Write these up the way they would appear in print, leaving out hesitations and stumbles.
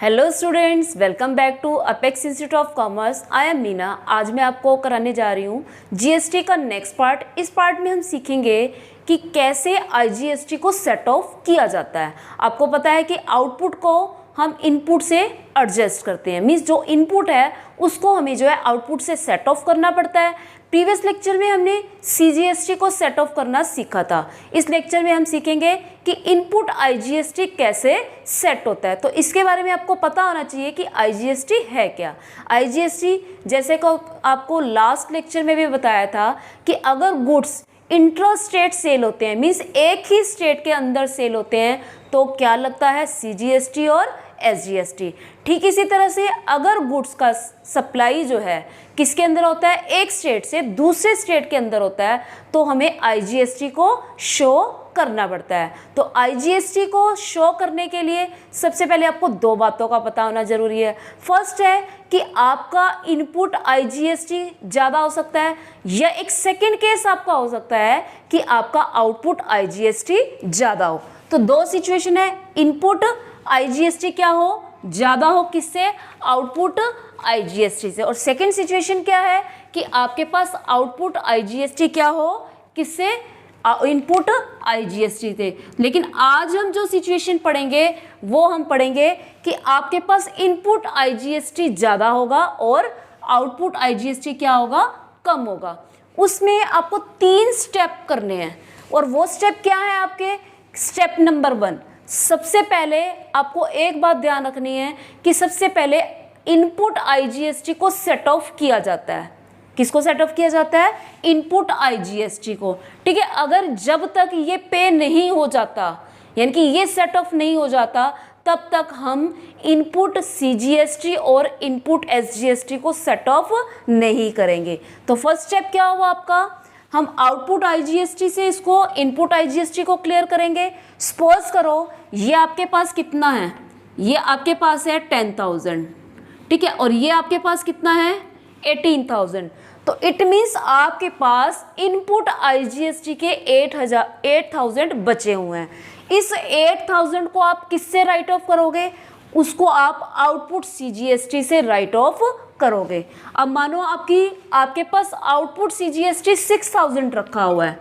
Hello students, welcome back to Apex Institute of Commerce. I am Meena. आज मैं आपको कराने जा रही हूँ जीएसटी का नेक्स्ट पार्ट। इस पार्ट में हम सीखेंगे कि कैसे आईजीएसटी को सेट ऑफ किया जाता है। आपको पता है कि आउटपुट को हम इनपुट से एडजस्ट करते हैं, मीन्स जो इनपुट है उसको हमें जो है आउटपुट से सेट ऑफ करना पड़ता है। प्रीवियस लेक्चर में हमने सीजीएसटी को सेट ऑफ करना सीखा था। इस लेक्चर में हम सीखेंगे कि इनपुट आईजीएसटी कैसे सेट होता है। तो इसके बारे में आपको पता होना चाहिए कि आईजीएसटी है क्या। आईजीएसटी जैसे को आपको लास्ट लेक्चर में भी बताया था कि अगर गुड्स इंट्रा स्टेट सेल होते हैं, मीन्स एक ही स्टेट के अंदर सेल होते हैं, तो क्या लगता है सीजीएसटी और एसजीएसटी। ठीक इसी तरह से अगर गुड्स का सप्लाई जो है किसके अंदर होता है, एक स्टेट से दूसरे स्टेट के अंदर होता है, तो हमें आईजीएसटी को शो करना पड़ता है। तो आईजीएसटी को शो करने के लिए सबसे पहले आपको दो बातों का पता होना जरूरी है। फर्स्ट है कि आपका इनपुट आईजीएसटी ज़्यादा हो सकता है, या एक सेकेंड केस आपका हो सकता है कि आपका आउटपुट आईजीएसटी ज़्यादा हो। तो दो सिचुएशन है, इनपुट आईजीएसटी क्या हो, ज़्यादा हो किससे, आउटपुट आईजीएसटी से। और सेकेंड सिचुएशन क्या है कि आपके पास आउटपुट आईजीएसटी क्या हो, किससे, इनपुट आईजीएसटी से। लेकिन आज हम जो सिचुएशन पढ़ेंगे वो हम पढ़ेंगे कि आपके पास इनपुट आईजीएसटी ज़्यादा होगा और आउटपुट आईजीएसटी क्या होगा, कम होगा। उसमें आपको 3 स्टेप करने हैं, और वो स्टेप क्या है आपके, स्टेप नंबर 1। सबसे पहले आपको एक बात ध्यान रखनी है कि सबसे पहले इनपुट आईजीएसटी को सेट ऑफ किया जाता है। किसको सेट ऑफ किया जाता है, इनपुट आईजीएसटी को। ठीक है, अगर जब तक ये पे नहीं हो जाता, यानी कि ये सेट ऑफ नहीं हो जाता, तब तक हम इनपुट सीजीएसटी और इनपुट एसजीएसटी को सेट ऑफ नहीं करेंगे। तो फर्स्ट स्टेप क्या हुआ आपका, हम आउटपुट आईजीएसटी से इसको इनपुट आईजीएसटी को क्लियर करेंगे। सपोज करो ये आपके पास कितना है, ये आपके पास है 10,000, ठीक है, और ये आपके पास कितना है 18,000। तो इट मीन्स आपके पास इनपुट आईजीएसटी के 8,000 बचे हुए हैं। इस 8,000 को आप किससे राइट ऑफ करोगे, उसको आप आउटपुट सीजीएसटी से राइट ऑफ करोगे। अब मानो आपके पास आउटपुट सीजीएसटी 6,000 रखा हुआ है,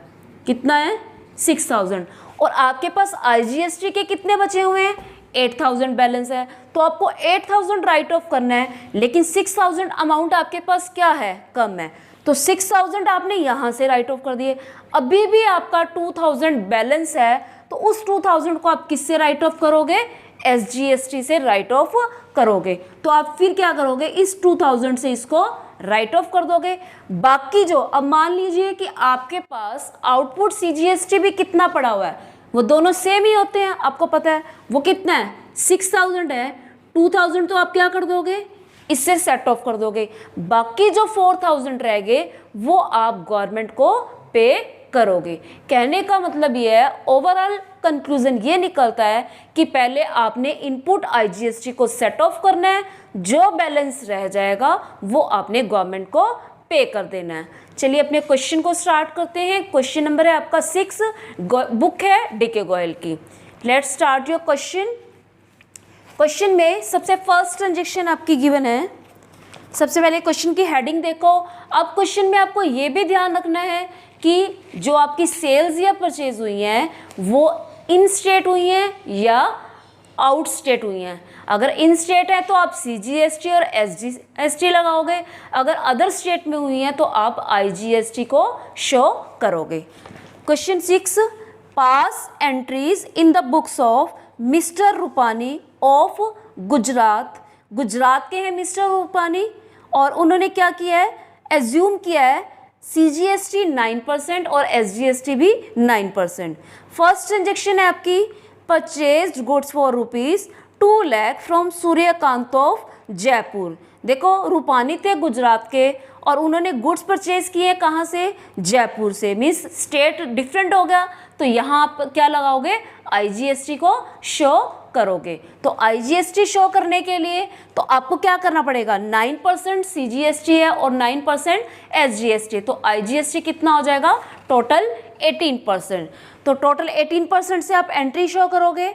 कितना है 6,000, और आपके पास आईजीएसटी के कितने बचे हुए हैं 8,000 बैलेंस है। तो आपको 8,000 राइट ऑफ करना है, लेकिन 6,000 अमाउंट आपके पास क्या है, कम है, तो 6,000 आपने यहाँ से राइट ऑफ कर दिए। अभी भी आपका 2,000 बैलेंस है, तो उस 2,000 को आप किससे राइट ऑफ करोगे, एसजीएसटी से राइट ऑफ करोगे। तो आप फिर क्या करोगे, इस 2,000 से इसको राइट ऑफ कर दोगे। बाकी जो, अब मान लीजिए कि आपके पास आउटपुट सीजीएसटी भी कितना पड़ा हुआ है, वो दोनों सेम ही होते हैं, आपको पता है वो कितना है 6,000 है। 2,000 तो आप क्या कर दोगे, इससे सेट ऑफ कर दोगे। बाकी जो 4,000 रह गए वो आप गवर्नमेंट को पे करोगे। कहने का मतलब ये है, ओवरऑल कंक्लूजन ये निकलता है कि पहले आपने इनपुट आईजीएसटी को सेट ऑफ करना है, जो बैलेंस रह जाएगा वो आपने गवर्नमेंट को पे कर देना है। चलिए अपने क्वेश्चन को स्टार्ट करते हैं। क्वेश्चन नंबर है आपका 6, बुक है डीके गोयल की। Let's start your question. Question में सबसे फर्स्ट ट्रांजेक्शन आपकी गिवन है। सबसे पहले क्वेश्चन की हेडिंग देखो। अब क्वेश्चन में आपको ये भी ध्यान रखना है कि जो आपकी सेल्स या परचेज हुई हैं वो इन स्टेट हुई हैं या आउट स्टेट हुई हैं। अगर इन स्टेट है तो आप सीजीएसटी और एसजीएसटी लगाओगे, अगर अदर स्टेट में हुई हैं तो आप आईजीएसटी को शो करोगे। Question 6, pass entries in the books of mister Rupani of Gujarat. Gujarat के हैं मिस्टर रूपानी, और उन्होंने क्या किया है, एज्यूम किया है सीजीएसटी 9% और एसजीएसटी भी 9%। फर्स्ट ट्रांजेक्शन है आपकी, purchased goods for ₹2 lakh from Suryakant of Jaipur. देखो रूपानी थे गुजरात के, और उन्होंने गुड्स परचेज किए कहाँ से, जयपुर से, मीन्स स्टेट डिफरेंट हो गया, तो यहाँ आप क्या लगाओगे, आईजीएसटी को शो करोगे। तो आईजीएसटी शो करने के लिए तो आपको क्या करना पड़ेगा, 9% सीजीएसटी है और 9% एसजीएसटी, तो आईजीएसटी कितना हो जाएगा, टोटल 18%। तो टोटल 18% से आप एंट्री शो करोगे।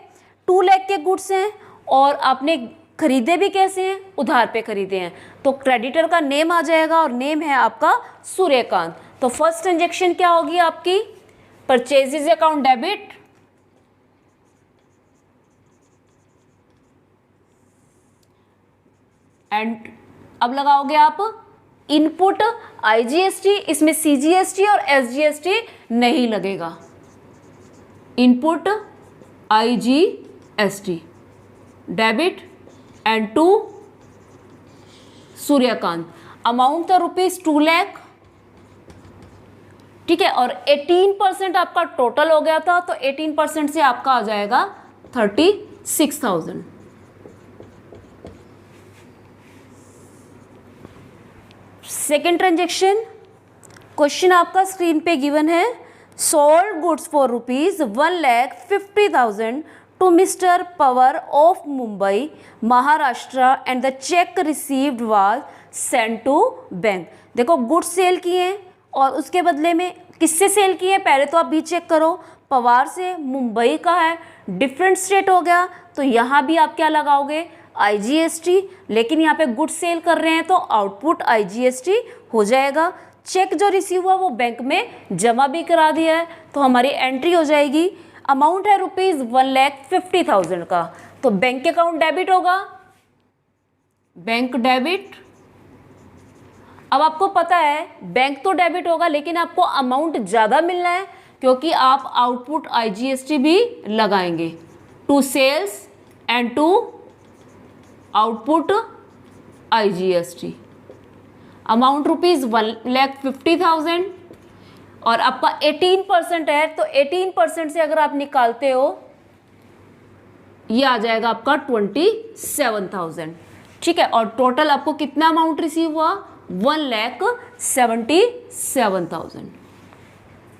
2 लाख के गुड्स हैं और आपने खरीदे भी कैसे हैं, उधार पे खरीदे हैं। तो क्रेडिटर का नेम आ जाएगा और नेम है आपका सूर्यकांत। तो फर्स्ट ट्रांजेक्शन क्या होगी आपकी, परचेजेज अकाउंट डेबिट एंड अब लगाओगे आप इनपुट आईजीएसटी, इसमें सीजीएसटी और एसजीएसटी नहीं लगेगा। Input IGST debit and to Suryakant, amount था ₹2 लाख, ठीक है, और 18% आपका टोटल हो गया था, तो 18% से आपका आ जाएगा 36,000। सेकेंड ट्रांजेक्शन, क्वेश्चन आपका स्क्रीन पे गिवन है, sold goods for ₹1,50,000 to mister Pawar of Mumbai Maharashtra and the cheque received was send to bank. देखो गुड्स सेल किए और उसके बदले में किससे सेल किए, पहले तो आप भी चेक करो, पवार से, मुंबई का है, डिफरेंट स्टेट हो गया, तो यहाँ भी आप क्या लगाओगे, आईजीएसटी, लेकिन यहाँ पे गुड्स सेल कर रहे हैं तो आउटपुट आईजीएसटी हो जाएगा। चेक जो रिसीव हुआ वो बैंक में जमा भी करा दिया है, तो हमारी एंट्री हो जाएगी, अमाउंट है ₹1,50,000 का, तो बैंक अकाउंट डेबिट होगा, बैंक डेबिट। अब आपको पता है बैंक तो डेबिट होगा, लेकिन आपको अमाउंट ज़्यादा मिलना है क्योंकि आप आउटपुट आईजीएसटी भी लगाएंगे, to sales and to output IGST, amount ₹1,50,000 और आपका 18% है, तो 18% से अगर आप निकालते हो ये आ जाएगा आपका 27,000, ठीक है, और टोटल आपको कितना अमाउंट रिसीव हुआ, 1,77,000।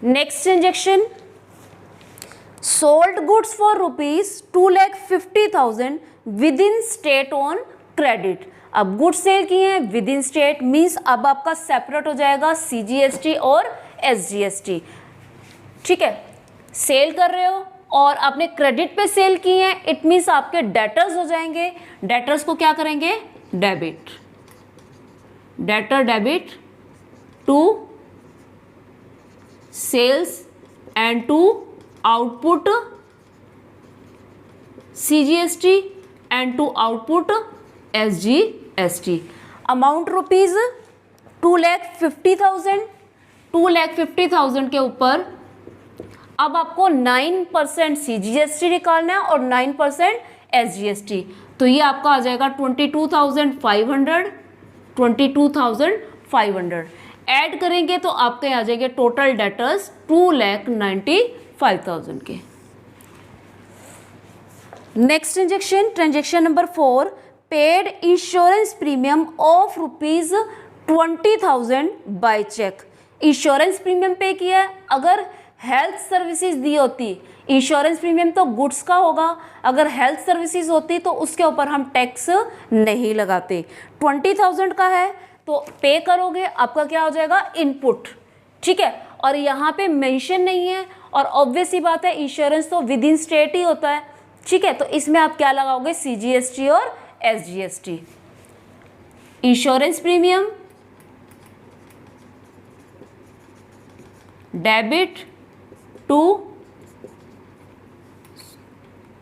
Next transaction, sold goods for ₹2,50,000 with in state on credit. अब गुड्स सेल किए हैं विद इन स्टेट मीन्स अब आपका सेपरेट हो जाएगा सीजीएसटी और एसजीएसटी, ठीक है, सेल कर रहे हो और आपने क्रेडिट पे सेल किए हैं, इट मीन्स आपके डेटर्स हो जाएंगे, डेटर्स को क्या करेंगे, debit, debtor debit to sales and to output CGST and to output SGST. Amount ₹2,50,000, 2,50,000 के ऊपर अब आपको 9% सीजीएसटी निकालना है और 9% एसजीएसटी, तो ये आपका आ जाएगा 22,500 ऐड करेंगे तो आपके आ जाएंगे टोटल डेटर्स 2,95,000 के। Next transaction number 4, paid insurance premium of ₹20,000 by cheque. Insurance premium पे किया है, अगर हेल्थ सर्विसेज दी होती, इंश्योरेंस प्रीमियम तो गुड्स का होगा, अगर हेल्थ सर्विसेज होती तो उसके ऊपर हम टैक्स नहीं लगाते। 20,000 का है तो पे करोगे, आपका क्या हो जाएगा, इनपुट, ठीक है, और यहाँ पे मेंशन नहीं है और ऑब्वियस ही बात है इंश्योरेंस तो विद इन स्टेट ही होता है, ठीक है, तो इसमें आप क्या लगाओगे, सीजीएसटी और SGST. Insurance premium debit to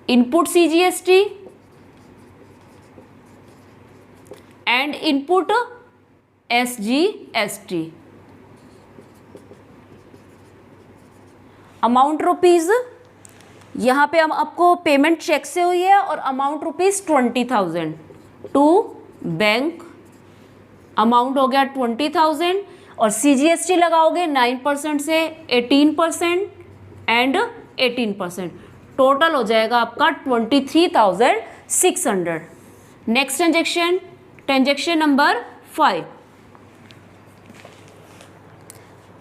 input CGST and input SGST. Amount rupees, यहाँ पे हम आपको पेमेंट चेक से हुई है और अमाउंट ₹20,000 टू बैंक, अमाउंट हो गया 20,000 और सीजीएसटी लगाओगे 9% से 18% एंड 18%, टोटल हो जाएगा आपका 23,600। Next transaction number 5,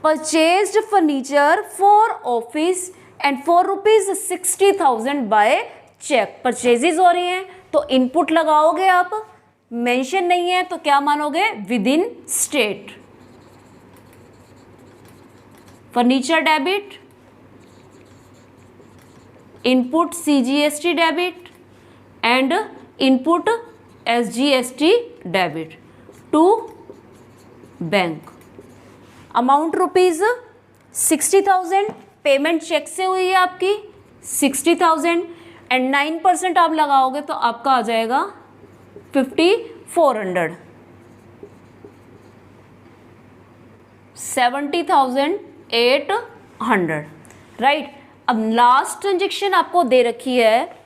purchased furniture for office and for ₹60,000 by cheque. Purchases हो रही हैं तो इनपुट लगाओगे आप, मेंशन नहीं है तो क्या मानोगे, within state. Furniture debit, input CGST debit and input SGST debit to bank. Amount rupees 60,000, payment cheque से हुई है आपकी 60,000 एंड 9% आप लगाओगे तो आपका आ जाएगा 5,400, 70,800, राइट। अब लास्ट ट्रांजेक्शन आपको दे रखी है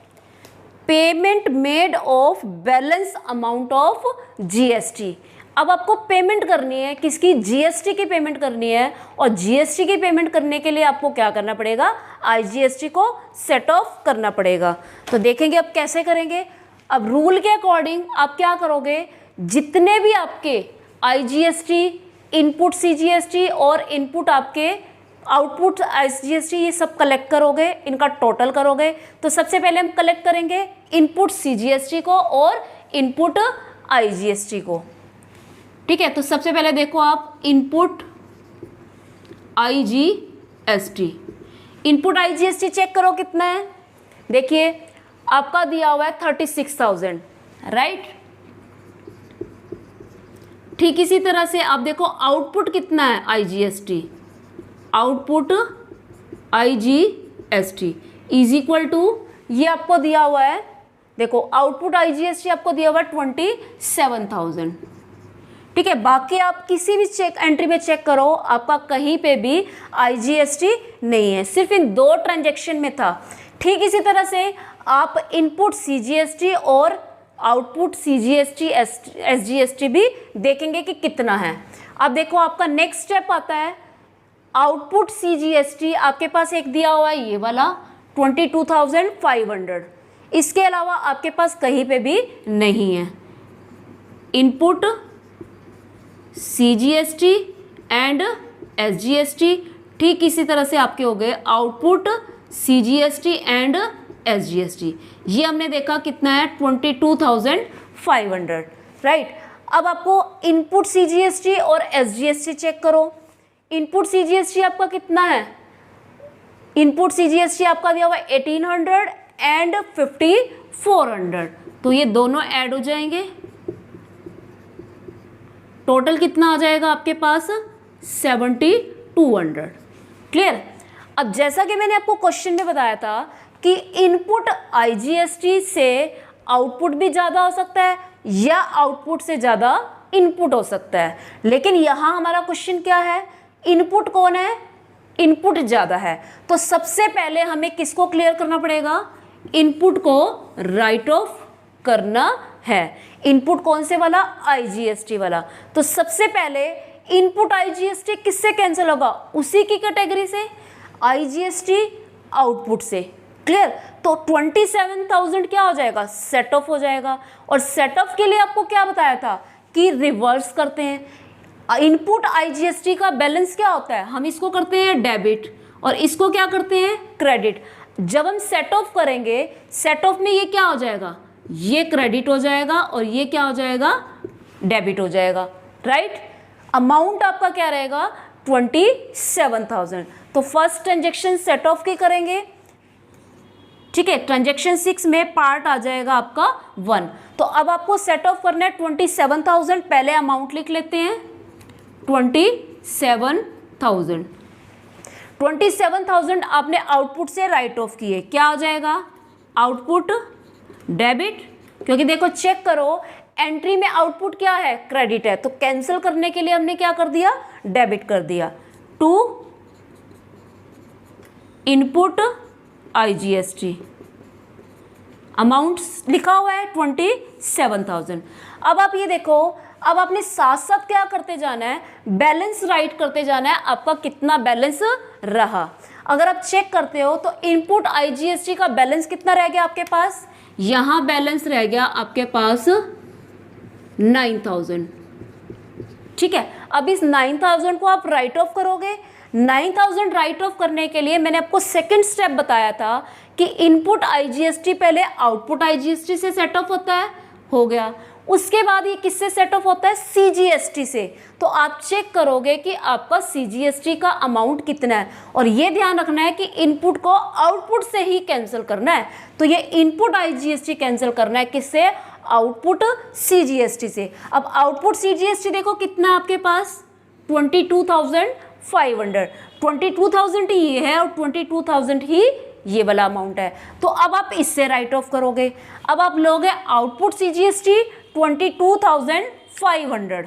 payment made of balance amount of GST। अब आपको पेमेंट करनी है किसकी, GST की पेमेंट करनी है, और GST की पेमेंट करने के लिए आपको क्या करना पड़ेगा, IGST को सेट ऑफ करना पड़ेगा। तो देखेंगे अब कैसे करेंगे। अब रूल के अकॉर्डिंग आप क्या करोगे, जितने भी आपके IGST, इनपुट CGST और इनपुट आपके आउटपुट IGST, ये सब कलेक्ट करोगे, इनका टोटल करोगे। तो सबसे पहले हम कलेक्ट करेंगे इनपुट CGST को और इनपुट IGST को, ठीक है। तो सबसे पहले देखो आप input IGST, input IGST check करो कितना है। देखिए आपका दिया हुआ है 36,000, राइट। ठीक इसी तरह से आप देखो आउटपुट कितना है IGST, output IGST is equal to, ये आपको दिया हुआ है, देखो आउटपुट IGST आपको दिया हुआ है 27,000, ठीक है। बाकी आप किसी भी चेक एंट्री में चेक करो, आपका कहीं पे भी IGST नहीं है, सिर्फ इन दो ट्रांजैक्शन में था। ठीक इसी तरह से आप इनपुट CGST और आउटपुट CGST SGST भी देखेंगे कि कितना है। अब देखो आपका नेक्स्ट स्टेप आता है आउटपुट CGST, आपके पास एक दिया हुआ है ये वाला 22,500, इसके अलावा आपके पास कहीं पे भी नहीं है। इनपुट CGST एंड SGST, ठीक इसी तरह से आपके हो गए आउटपुट CGST एंड SGST, ये हमने देखा कितना है 22,500, राइट। अब आपको इनपुट CGST और SGST चेक करो। इनपुट CGST आपका कितना है, इनपुट CGST आपका दिया हुआ 1,800 एंड 5,400, तो ये दोनों ऐड हो जाएंगे, टोटल कितना आ जाएगा आपके पास 7,200, क्लियर। अब जैसा कि मैंने आपको क्वेश्चन में बताया था कि इनपुट IGST से आउटपुट भी ज़्यादा हो सकता है या आउटपुट से ज़्यादा इनपुट हो सकता है, लेकिन यहाँ हमारा क्वेश्चन क्या है, इनपुट कौन है, इनपुट ज़्यादा है। तो सबसे पहले हमें किसको क्लियर करना पड़ेगा, इनपुट को राइट ऑफ करना है। इनपुट कौन से वाला, IGST वाला। तो सबसे पहले इनपुट IGST किससे कैंसिल होगा, उसी की कैटेगरी से, IGST आउटपुट से, क्लियर। तो 27,000 क्या हो जाएगा, सेट ऑफ हो जाएगा। और सेट ऑफ के लिए आपको क्या बताया था कि रिवर्स करते हैं। इनपुट IGST का बैलेंस क्या होता है, हम इसको करते हैं डेबिट और इसको क्या करते हैं क्रेडिट। जब हम सेट ऑफ करेंगे, सेट ऑफ में ये क्या हो जाएगा, ये क्रेडिट हो जाएगा और ये क्या हो जाएगा, डेबिट हो जाएगा, राइट। अमाउंट आपका क्या रहेगा 27,000। तो फर्स्ट ट्रांजेक्शन सेट ऑफ की करेंगे, ठीक है। ट्रांजेक्शन 6 में पार्ट आ जाएगा आपका 1। तो अब आपको सेट ऑफ करना है 27,000, पहले अमाउंट लिख लेते हैं 27,000। 27,000 आपने आउटपुट से राइट ऑफ किए, क्या आ जाएगा आउटपुट डेबिट, क्योंकि देखो चेक करो एंट्री में आउटपुट क्या है, क्रेडिट है, तो कैंसिल करने के लिए हमने क्या कर दिया, डेबिट कर दिया, टू इनपुट IGST। अमाउंट लिखा हुआ है 27,000। अब आप ये देखो, अब आपने साथ साथ क्या करते जाना है, बैलेंस राइट करते जाना है, आपका कितना बैलेंस रहा। अगर आप चेक करते हो तो इनपुट IGST का बैलेंस कितना रह गया आपके पास, यहाँ बैलेंस रह गया आपके पास 9,000, ठीक है। अब इस 9,000 को आप राइट ऑफ करोगे। 9,000 राइट ऑफ करने के लिए मैंने आपको सेकंड स्टेप बताया था कि इनपुट IGST पहले आउटपुट IGST से सेट ऑफ होता है, हो गया। उसके बाद ये किससे सेट ऑफ होता है, CGST से। तो आप चेक करोगे कि आपका CGST का अमाउंट कितना है, और ये ध्यान रखना है कि इनपुट को आउटपुट से ही कैंसिल करना है। तो ये इनपुट IGST कैंसिल करना है किससे, आउटपुट CGST से। अब आउटपुट CGST देखो कितना है आपके पास 22,500, 22,000 ही ये है और 22,000 ही ये वाला अमाउंट है। तो अब आप इससे राइट ऑफ करोगे। अब आप लोगे output CGST 22,500,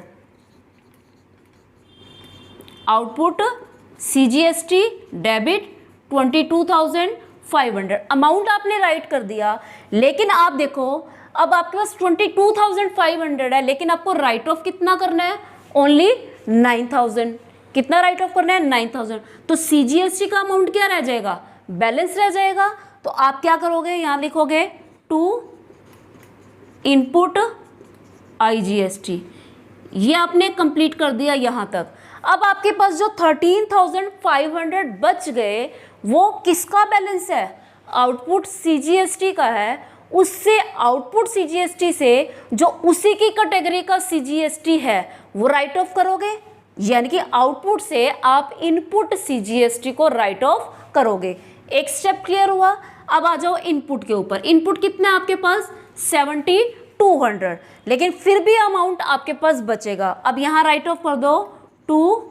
output CGST debit 22,500, amount आपने राइट कर दिया। लेकिन आप देखो अब आपके पास 22,500 है, लेकिन आपको राइट ऑफ कितना करना है, ओनली 9,000। कितना राइट ऑफ करना है, 9,000। तो CGST का अमाउंट क्या रह जाएगा, बैलेंस रह जाएगा। तो आप क्या करोगे, यहाँ लिखोगे टू इनपुट IGST, ये आपने कंप्लीट कर दिया यहाँ तक। अब आपके पास जो 13,500 बच गए वो किसका बैलेंस है, आउटपुट CGST का है। उससे आउटपुट CGST से जो उसी की कैटेगरी का CGST है वो राइट ऑफ करोगे, यानी कि आउटपुट से आप इनपुट CGST को राइट ऑफ करोगे। एक स्टेप क्लियर हुआ। अब आ जाओ इनपुट के ऊपर। इनपुट कितना है आपके पास 7,200, लेकिन फिर भी अमाउंट आपके पास बचेगा। अब यहाँ राइट ऑफ कर दो टू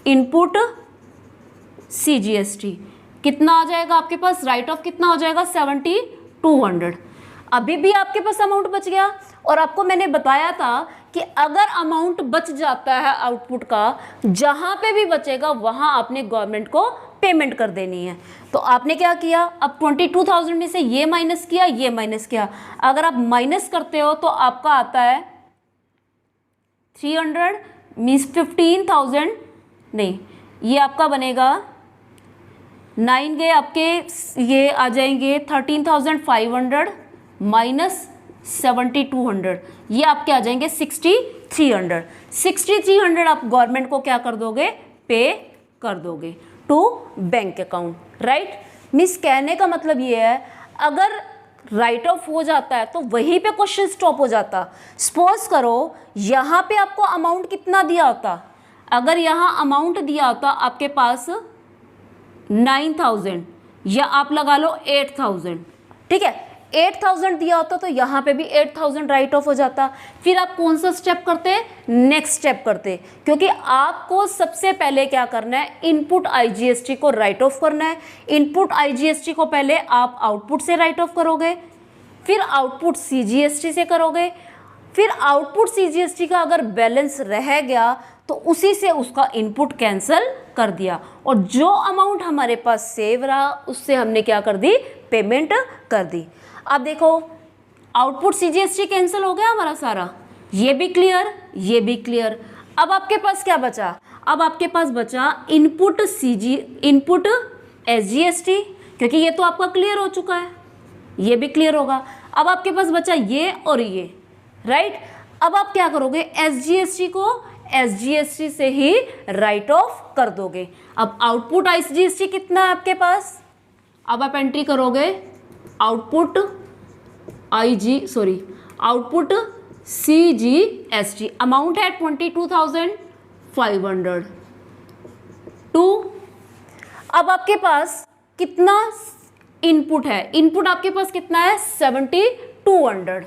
इनपुट CGST, कितना आ जाएगा आपके पास, राइट ऑफ कितना हो जाएगा 7,200। अभी भी आपके पास अमाउंट बच गया। और आपको मैंने बताया था कि अगर अमाउंट बच जाता है आउटपुट का, जहाँ पे भी बचेगा वहाँ आपने गवर्नमेंट को पेमेंट कर देनी है। तो आपने क्या किया, अब 22,000 में से ये माइनस किया, ये माइनस किया। अगर आप माइनस करते हो तो आपका आता है 300 मीन्स 15,000, नहीं ये आपका बनेगा 9 गए आपके, ये आ जाएंगे 13,500 माइनस 7,200, ये आपके आ जाएंगे 6,300। 6,300 आप गवर्नमेंट को क्या कर दोगे, पे कर दोगे टू बैंक अकाउंट, राइट। मिस कहने का मतलब ये है अगर राइट ऑफ हो जाता है तो वहीं पे क्वेश्चन स्टॉप हो जाता। सपोज करो यहाँ पे आपको अमाउंट कितना दिया होता, अगर यहाँ अमाउंट दिया होता आपके पास 9,000 या आप लगा लो 8,000, ठीक है, 8,000 दिया होता तो यहाँ पे भी 8,000 राइट ऑफ हो जाता। फिर आप कौन सा स्टेप करते, नेक्स्ट स्टेप करते, क्योंकि आपको सबसे पहले क्या करना है, इनपुट IGST को राइट ऑफ करना है। इनपुट IGST को पहले आप आउटपुट से राइट ऑफ करोगे, फिर आउटपुट CGST से करोगे, फिर आउटपुट CGST का अगर बैलेंस रह गया तो उसी से उसका इनपुट कैंसिल कर दिया, और जो अमाउंट हमारे पास सेव रहा उससे हमने क्या कर दी, पेमेंट कर दी। अब देखो आउटपुट CGST कैंसिल हो गया हमारा सारा, ये भी क्लियर, ये भी क्लियर। अब आपके पास क्या बचा, अब आपके पास बचा इनपुट SGST, क्योंकि ये तो आपका क्लियर हो चुका है, ये भी क्लियर होगा। अब आपके पास बचा ये और ये, राइट। अब आप क्या करोगे, SGST को SGST से ही राइट ऑफ कर दोगे। अब आउटपुट IGST कितना है आपके पास, अब आप एंट्री करोगे आउटपुट आउटपुट CGST, अमाउंट है 22,500 टू, अब आपके पास कितना इनपुट है, इनपुट आपके पास कितना है 7,200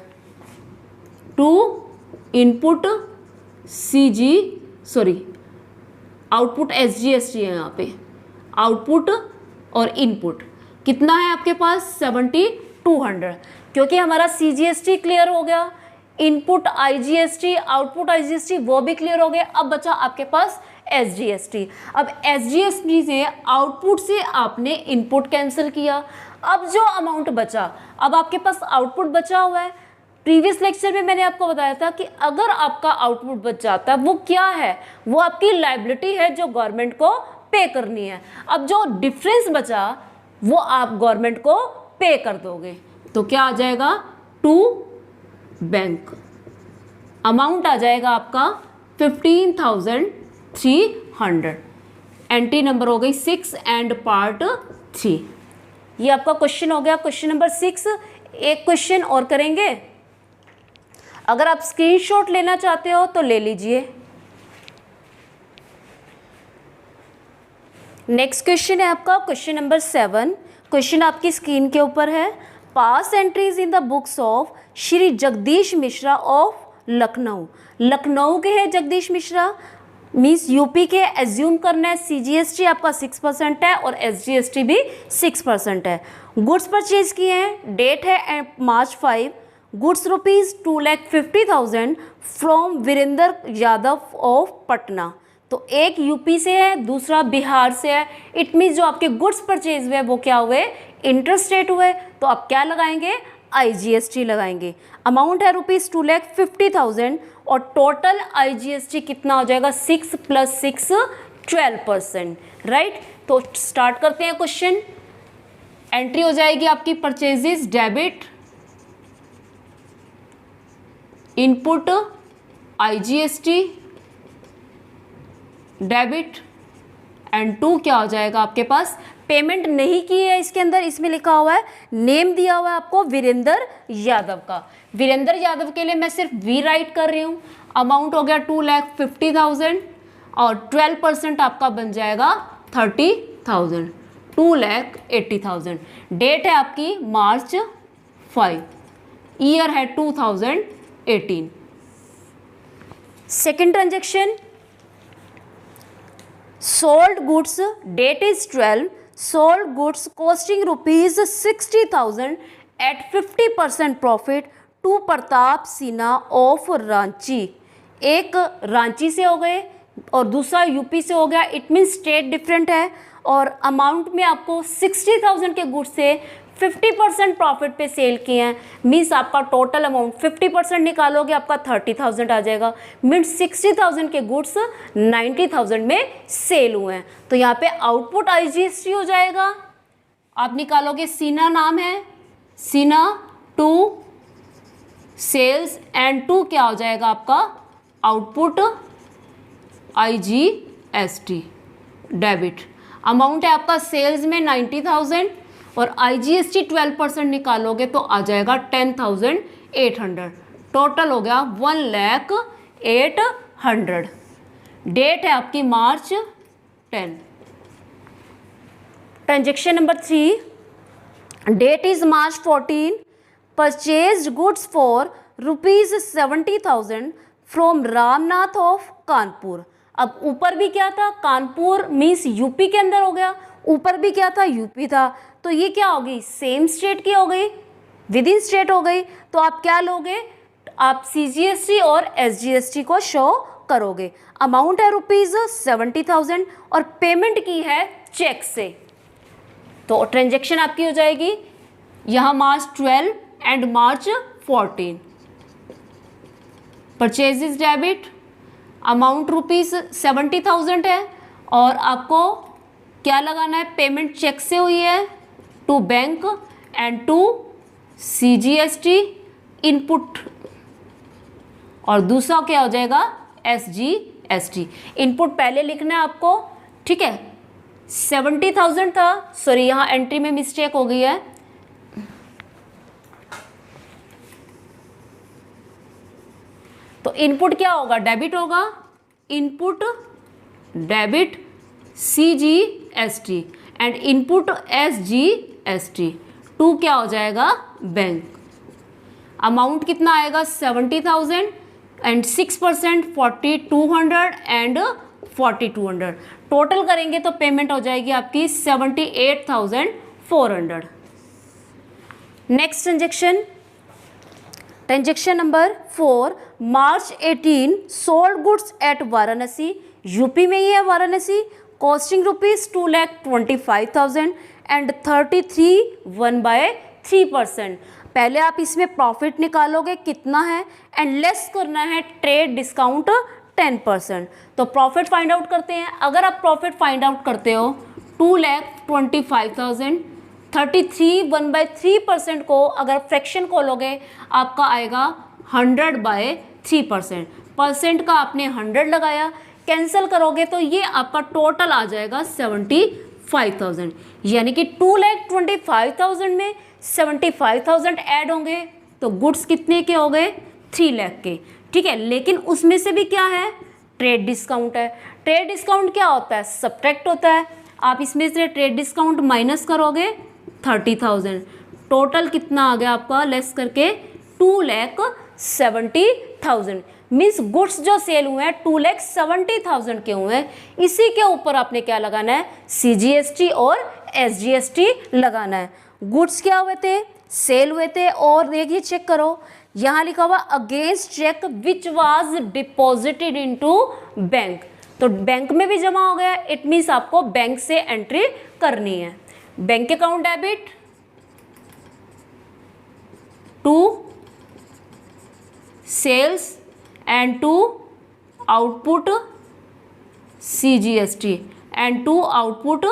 टू इनपुट आउटपुट SGST है यहाँ पे, आउटपुट और इनपुट कितना है आपके पास 7,200, क्योंकि हमारा CGST क्लियर हो गया, इनपुट IGST आउटपुट IGST वो भी क्लियर हो गया। अब बचा आपके पास SGST। अब SGST से आउटपुट से आपने इनपुट कैंसिल किया, अब जो अमाउंट बचा, अब आपके पास आउटपुट बचा हुआ है। प्रीवियस लेक्चर में मैंने आपको बताया था कि अगर आपका आउटपुट बच जाता है वो क्या है, वो आपकी लायबिलिटी है जो गवर्नमेंट को पे करनी है। अब जो डिफरेंस बचा वो आप गवर्नमेंट को पे कर दोगे, तो क्या आ जाएगा, टू बैंक, अमाउंट आ जाएगा आपका 15,300। एंट्री नंबर हो गई 6 एंड पार्ट 3। ये आपका क्वेश्चन हो गया, क्वेश्चन नंबर 6। एक क्वेश्चन और करेंगे, अगर आप स्क्रीनशॉट लेना चाहते हो तो ले लीजिए। नेक्स्ट क्वेश्चन है आपका क्वेश्चन नंबर 7। क्वेश्चन आपकी स्क्रीन के ऊपर है। Pass entries in the books of Shri Jagdish Mishra of Lucknow. Lucknow के हैं जगदीश मिश्रा, मीन्स यूपी के। एज्यूम करना है CGST आपका 6% है और SGST भी 6% है। गुड्स परचेज किए हैं, डेट है March 5, goods rupees 2,50,000 from Virendra Yadav of Patna. तो एक यूपी से है, दूसरा बिहार से है। इट मीन्स जो आपके गुड्स परचेज हुए वो क्या हुए, इंटरस्टेट हुए। तो आप क्या लगाएंगे, IGST लगाएंगे। अमाउंट है रुपीज़ 2,50,000 और टोटल IGST कितना हो जाएगा, 6 + 6 12%, राइट। तो स्टार्ट करते हैं क्वेश्चन। एंट्री हो जाएगी आपकी purchases debit, input IGST debit and 2 क्या हो जाएगा आपके पास, पेमेंट नहीं की है इसके अंदर, इसमें लिखा हुआ है, नेम दिया हुआ है आपको वीरेंद्र यादव का। वीरेंद्र यादव के लिए मैं सिर्फ V राइट कर रही हूँ। अमाउंट हो गया 2,50,000 और 12% आपका बन जाएगा 30,000, 2,80,000। डेट है आपकी March 5, ईयर है 2018। Second transaction, sold goods, date is 12, sold goods costing rupees 60,000 at 50% profit to Pratap Sinha of Ranchi. एक रांची से हो गए और दूसरा यूपी से हो गया, इट मीन्स स्टेट डिफरेंट है। और अमाउंट में आपको 60,000 के गुड्स से 50% प्रॉफिट पे सेल किए हैं, मीन्स आपका टोटल अमाउंट 50% निकालोगे आपका 30,000 आ जाएगा। मीन्स 60,000 के गुड्स 90,000 में सेल हुए हैं। तो यहाँ पे आउटपुट IGST हो जाएगा। आप निकालोगे, सिन्हा नाम है, सिन्हा टू सेल्स एंड 2 क्या हो जाएगा आपका आउटपुट IGST डेबिट। अमाउंट है आपका सेल्स में 90,000 और IGST 12% निकालोगे तो आ जाएगा 10,800। टोटल हो गया 1,08,000। डेट है आपकी March 10। Transaction number 3, date is March 14, purchased goods for rupees 70,000 from Ramnath of Kanpur. अब ऊपर भी क्या था, कानपुर मीन्स यूपी के अंदर हो गया, ऊपर भी क्या था, यूपी था। तो ये क्या होगी, सेम स्टेट की हो गई, विद इन स्टेट हो गई। तो आप क्या लोगे, आप CGST और SGST को शो करोगे। अमाउंट है रुपीज 70,000 और पेमेंट की है चेक से। तो ट्रांजेक्शन आपकी हो जाएगी यहाँ March 12 and March 14। Purchases debit, amount rupees 70,000 है और आपको क्या लगाना है, पेमेंट चेक से हुई है to bank and to CGST input, और दूसरा क्या हो जाएगा SGST। इनपुट पहले लिखना है आपको, ठीक है। 70,000 था, सॉरी यहाँ एंट्री में मिस्टेक हो गई है। तो इनपुट क्या होगा, डेबिट होगा, input debit CGST and input SGST। 2 क्या हो जाएगा बैंक। अमाउंट कितना आएगा 70,000 एंड 6% 4,200 एंड 4,200। टोटल करेंगे तो पेमेंट हो जाएगी आपकी 78,400। Next transaction, transaction number 4, March 18, sold goods at Varanasi, UP में ही है वाराणसी, कॉस्टिंग रुपीज 2,25,000 एंड 33 1/3%। पहले आप इसमें प्रॉफिट निकालोगे कितना है एंड लेस करना है ट्रेड डिस्काउंट 10%। तो प्रॉफिट फाइंड आउट करते हैं। अगर आप प्रॉफिट फाइंड आउट करते हो 2,25,000, 33 1/3% को अगर फ्रैक्शन खोलोगे आपका आएगा 100/3%। परसेंट का आपने 100 लगाया, कैंसिल करोगे तो ये आपका टोटल आ जाएगा 75,000। यानी कि 2,25,000 में 75,000 ऐड होंगे तो गुड्स कितने के हो गए 3 लाख के, ठीक है। लेकिन उसमें से भी क्या है, ट्रेड डिस्काउंट है। ट्रेड डिस्काउंट क्या होता है, सब्ट्रैक्ट होता है। आप इसमें से ट्रेड डिस्काउंट माइनस करोगे 30,000, टोटल कितना आ गया आपका लेस करके 2,70,000। मीन्स गुड्स जो सेल हुए हैं 2,70,000 के हुए हैं। इसी के ऊपर आपने क्या लगाना है, CGST और SGST लगाना है। गुड्स क्या हुए थे, सेल हुए थे। और देखिए चेक करो, यहाँ लिखा हुआ against cheque which was deposited into bank. तो बैंक में भी जमा हो गया, इट मीन्स आपको बैंक से एंट्री करनी है। Bank account debit to sales and to output CGST and to output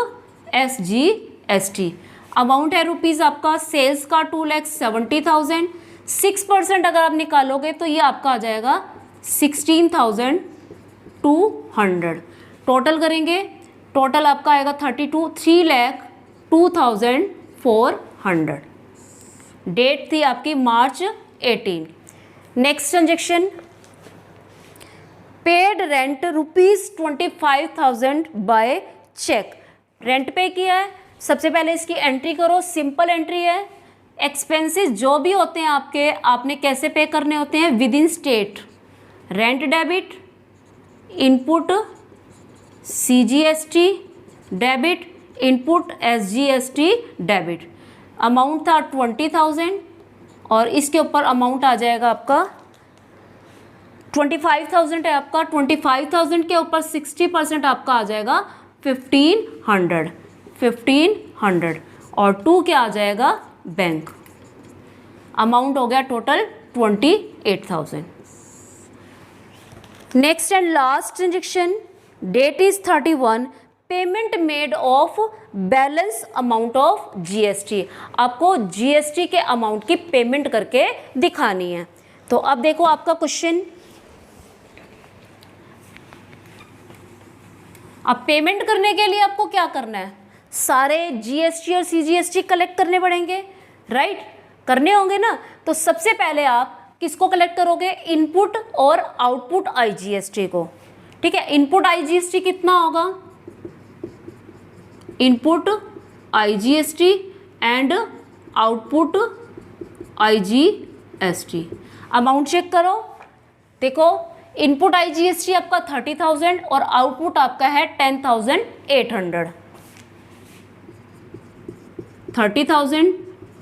SGST। Amount है रुपीज़ आपका सेल्स का 2,70,000। 6% अगर आप निकालोगे तो ये आपका आ जाएगा 16,200। टोटल करेंगे, टोटल आपका आएगा 3,02,400। डेट थी आपकी March 18। Next transaction, paid rent ₹25,000 by cheque. Rent पे किया है, सबसे पहले इसकी एंट्री करो, सिंपल एंट्री है। एक्सपेंसेस जो भी होते हैं आपके, आपने कैसे पे करने होते हैं, with in state. Rent debit, input CGST debit, input SGST debit. Amount था 20,000 और इसके ऊपर अमाउंट आ जाएगा आपका 25,000 है आपका। 25,000 के ऊपर 60% आपका आ जाएगा 1,500 और 2 क्या आ जाएगा, बैंक। अमाउंट हो गया total 28,000। Next and last transaction, date is 31, payment made of balance amount of GST। आपको GST के अमाउंट की पेमेंट करके दिखानी है। तो अब देखो आपका क्वेश्चन, अब पेमेंट करने के लिए आपको क्या करना है, सारे GST और CGST कलेक्ट करने पड़ेंगे, राइट, करने होंगे ना। तो सबसे पहले आप किसको कलेक्ट करोगे, इनपुट और आउटपुट IGST को। ठीक है, इनपुट IGST कितना होगा, input IGST and output IGST। Amount check करो, देखो इनपुट IGST आपका 30,000 और आउटपुट आपका है 10,800। 30,000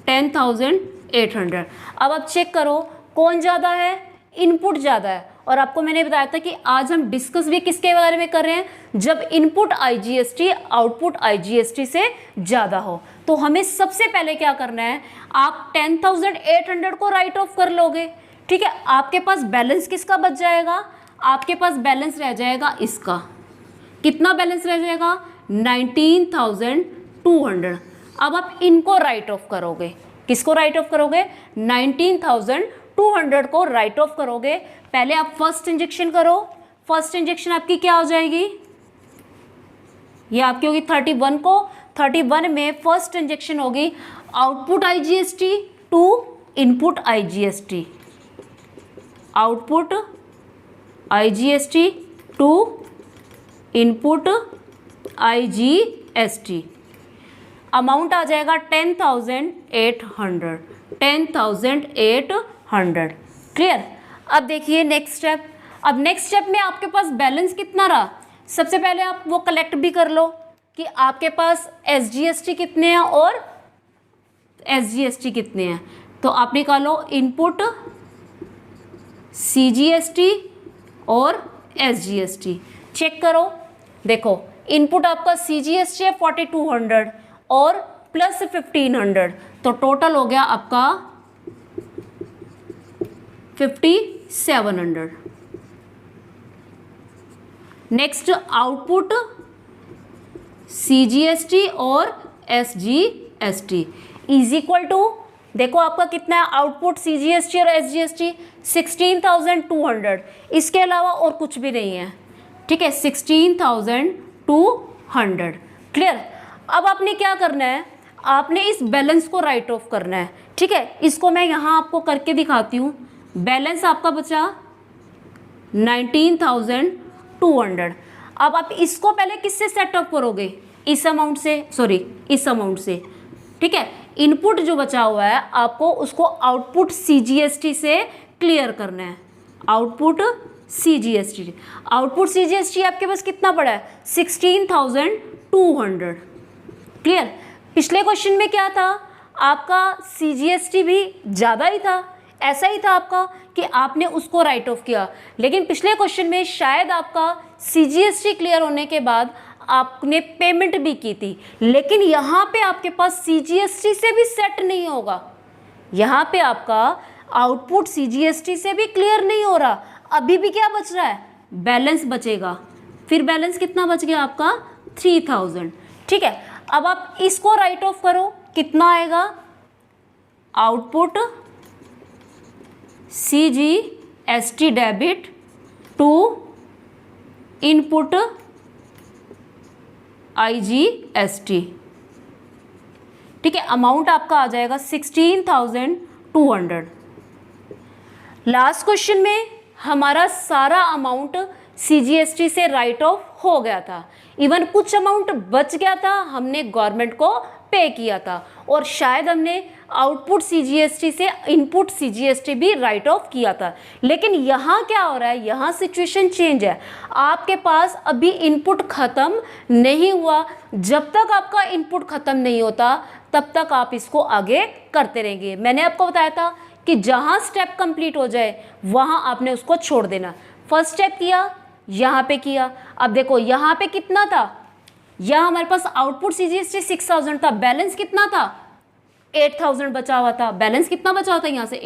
10,800। अब आप चेक करो कौन ज़्यादा है, इनपुट ज़्यादा है। और आपको मैंने बताया था कि आज हम डिस्कस भी किसके बारे में कर रहे हैं, जब इनपुट IGST आउटपुट IGST से ज़्यादा हो। तो हमें सबसे पहले क्या करना है, आप 10,800 को राइट ऑफ कर लोगे। ठीक है, आपके पास बैलेंस किसका बच जाएगा, आपके पास बैलेंस रह जाएगा इसका। कितना बैलेंस रह जाएगा, 19,200। अब आप इनको राइट ऑफ करोगे, किसको राइट ऑफ करोगे, 19,200 को राइट ऑफ करोगे। पहले आप फर्स्ट इंजेक्शन करो, फर्स्ट इंजेक्शन आपकी क्या हो जाएगी, ये आपकी होगी 31 को। 31 में फर्स्ट इंजेक्शन होगी output IGST to input IGST, output IGST to input IGST। Amount आ जाएगा 10,800, 10,800। क्लियर। अब देखिए नेक्स्ट स्टेप, अब नेक्स्ट स्टेप में आपके पास बैलेंस कितना रहा, सबसे पहले आप वो कलेक्ट भी कर लो कि आपके पास SGST कितने हैं और SGST कितने हैं। तो आप निकालो इनपुट CGST और SGST, चेक करो। देखो इनपुट आपका CGST है 4,200 और प्लस 1,500, तो टोटल हो गया आपका 5,700। नेक्स्ट आउटपुट CGST और SGST इज इक्वल टू, देखो आपका कितना है आउटपुट CGST और SGST 16,200, इसके अलावा और कुछ भी नहीं है। ठीक है, 16,200। क्लियर। अब आपने क्या करना है, आपने इस बैलेंस को राइट ऑफ करना है। ठीक है, इसको मैं यहाँ आपको करके दिखाती हूँ। बैलेंस आपका बचा 19,200। अब आप इसको पहले किससे सेट ऑफ करोगे, इस अमाउंट से, सॉरी इस अमाउंट से। ठीक है, इनपुट जो बचा हुआ है आपको उसको आउटपुट CGST से क्लियर करना है। आउटपुट CGST, आउटपुट CGST आपके पास कितना पड़ा है 16,200। क्लियर। पिछले क्वेश्चन में क्या था, आपका CGST भी ज़्यादा ही था, ऐसा ही था आपका कि आपने उसको राइट ऑफ किया, लेकिन पिछले क्वेश्चन में शायद आपका CGST क्लियर होने के बाद आपने पेमेंट भी की थी, लेकिन यहाँ पे आपके पास CGST से भी सेट नहीं होगा। यहाँ पे आपका आउटपुट CGST से भी क्लियर नहीं हो रहा, अभी भी क्या बच रहा है, बैलेंस बचेगा। फिर बैलेंस कितना बच गया आपका 3000। ठीक है, अब आप इसको राइट ऑफ करो, कितना आएगा, output CGST debit to input IGST। ठीक है, अमाउंट आपका आ जाएगा 16,200। लास्ट क्वेश्चन में हमारा सारा अमाउंट CGST से राइट ऑफ हो गया था, इवन कुछ अमाउंट बच गया था, हमने गवर्नमेंट को पे किया था, और शायद हमने आउटपुट CGST से इनपुट CGST भी राइट ऑफ किया था। लेकिन यहाँ क्या हो रहा है, यहाँ सिचुएशन चेंज है। आपके पास अभी इनपुट ख़त्म नहीं हुआ, जब तक आपका इनपुट ख़त्म नहीं होता तब तक आप इसको आगे करते रहेंगे। मैंने आपको बताया था कि जहाँ स्टेप कंप्लीट हो जाए वहाँ आपने उसको छोड़ देना। फर्स्ट स्टेप किया, यहाँ पे किया, अब देखो यहाँ पे कितना था, यहाँ हमारे पास आउटपुट CGST 6000 था, बैलेंस कितना था 8000 बचा हुआ था। बैलेंस कितना बचा हुआ था यहाँ से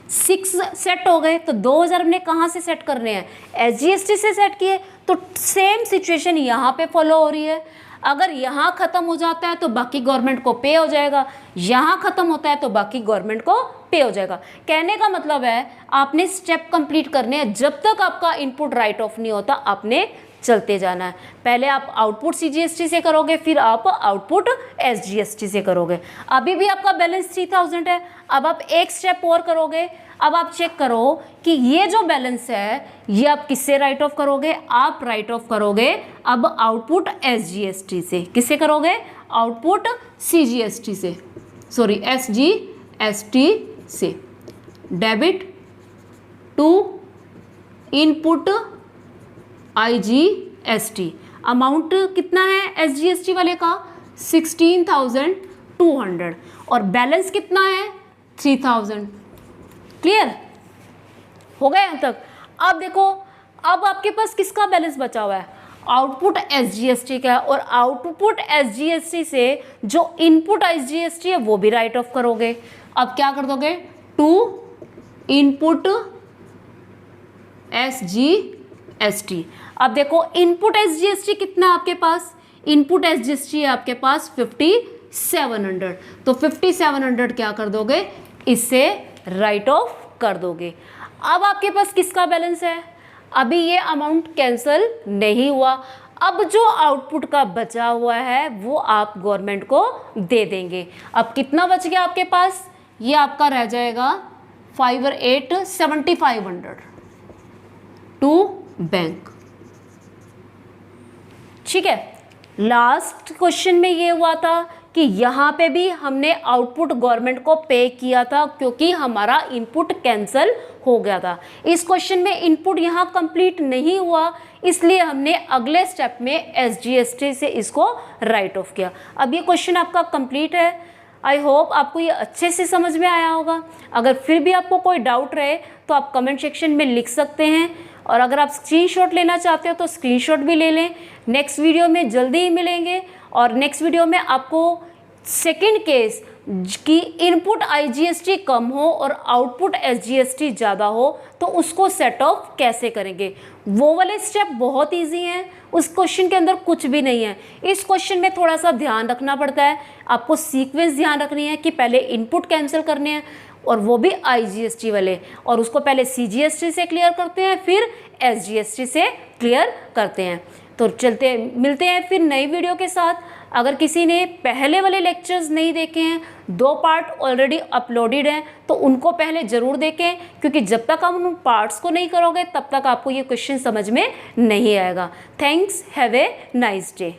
6 सेट हो गए, तो 2000 हमने कहाँ से सेट करने हैं, SGST से सेट किए। तो सेम सिचुएशन यहाँ पे फॉलो हो रही है। अगर यहाँ ख़त्म हो जाता है तो बाकी गवर्नमेंट को पे हो जाएगा, यहाँ ख़त्म होता है तो बाकी गवर्नमेंट को पे हो जाएगा। कहने का मतलब है आपने स्टेप कंप्लीट करने हैं, जब तक आपका इनपुट राइट ऑफ नहीं होता आपने चलते जाना है। पहले आप आउटपुट CGST से करोगे, फिर आप आउटपुट SGST से करोगे। अभी भी आपका बैलेंस 3000 है, अब आप एक स्टेप और करोगे। अब आप चेक करो कि ये जो बैलेंस है ये आप किससे राइट ऑफ करोगे, आप राइट ऑफ करोगे अब आउटपुट SGST से। किससे करोगे, आउटपुट CGST से, सॉरी SGST से, debit to input IGST। Amount कितना है SGST वाले का 16,200 और बैलेंस कितना है 3000। क्लियर हो गया यहाँ तक। अब देखो, अब आपके पास किसका बैलेंस बचा हुआ है, आउटपुट SGST का, और आउटपुट SGST से जो इनपुट IGST है वो भी राइट ऑफ करोगे। अब क्या कर दोगे, टू इनपुट SGST। अब देखो इनपुट SGST कितना है आपके पास, इनपुट SGST है आपके पास 5700, तो 5700 क्या कर दोगे, इससे राइट ऑफ कर दोगे। अब आपके पास किसका बैलेंस है, अभी ये अमाउंट कैंसिल नहीं हुआ, अब जो आउटपुट का बचा हुआ है वो आप गवर्नमेंट को दे देंगे। अब कितना बच गया आपके पास, ये आपका रह जाएगा 5 और 8 7500 टू बैंक। ठीक है, लास्ट क्वेश्चन में ये हुआ था कि यहाँ पे भी हमने आउटपुट गवर्नमेंट को पे किया था क्योंकि हमारा इनपुट कैंसिल हो गया था। इस क्वेश्चन में इनपुट यहाँ कंप्लीट नहीं हुआ, इसलिए हमने अगले स्टेप में SGST से इसको राइट ऑफ किया। अब ये क्वेश्चन आपका कंप्लीट है। आई होप आपको ये अच्छे से समझ में आया होगा। अगर फिर भी आपको कोई डाउट रहे तो आप कमेंट सेक्शन में लिख सकते हैं, और अगर आप स्क्रीनशॉट लेना चाहते हो तो स्क्रीनशॉट भी ले लें। नेक्स्ट वीडियो में जल्दी ही मिलेंगे, और नेक्स्ट वीडियो में आपको सेकंड केस कि इनपुट IGST कम हो और आउटपुट SGST ज़्यादा हो तो उसको सेट ऑफ कैसे करेंगे। वो वाले स्टेप बहुत इजी हैं, उस क्वेश्चन के अंदर कुछ भी नहीं है। इस क्वेश्चन में थोड़ा सा ध्यान रखना पड़ता है, आपको सीक्वेंस ध्यान रखनी है कि पहले इनपुट कैंसिल करने हैं और वो भी IGST वाले, और उसको पहले CGST से क्लियर करते हैं फिर SGST से क्लियर करते हैं। तो मिलते हैं फिर नई वीडियो के साथ। अगर किसी ने पहले वाले लेक्चर्स नहीं देखे हैं, 2 पार्ट ऑलरेडी अपलोडेड हैं, तो उनको पहले ज़रूर देखें, क्योंकि जब तक आप उन पार्ट्स को नहीं करोगे तब तक आपको ये क्वेश्चन समझ में नहीं आएगा। Thanks, have a nice day.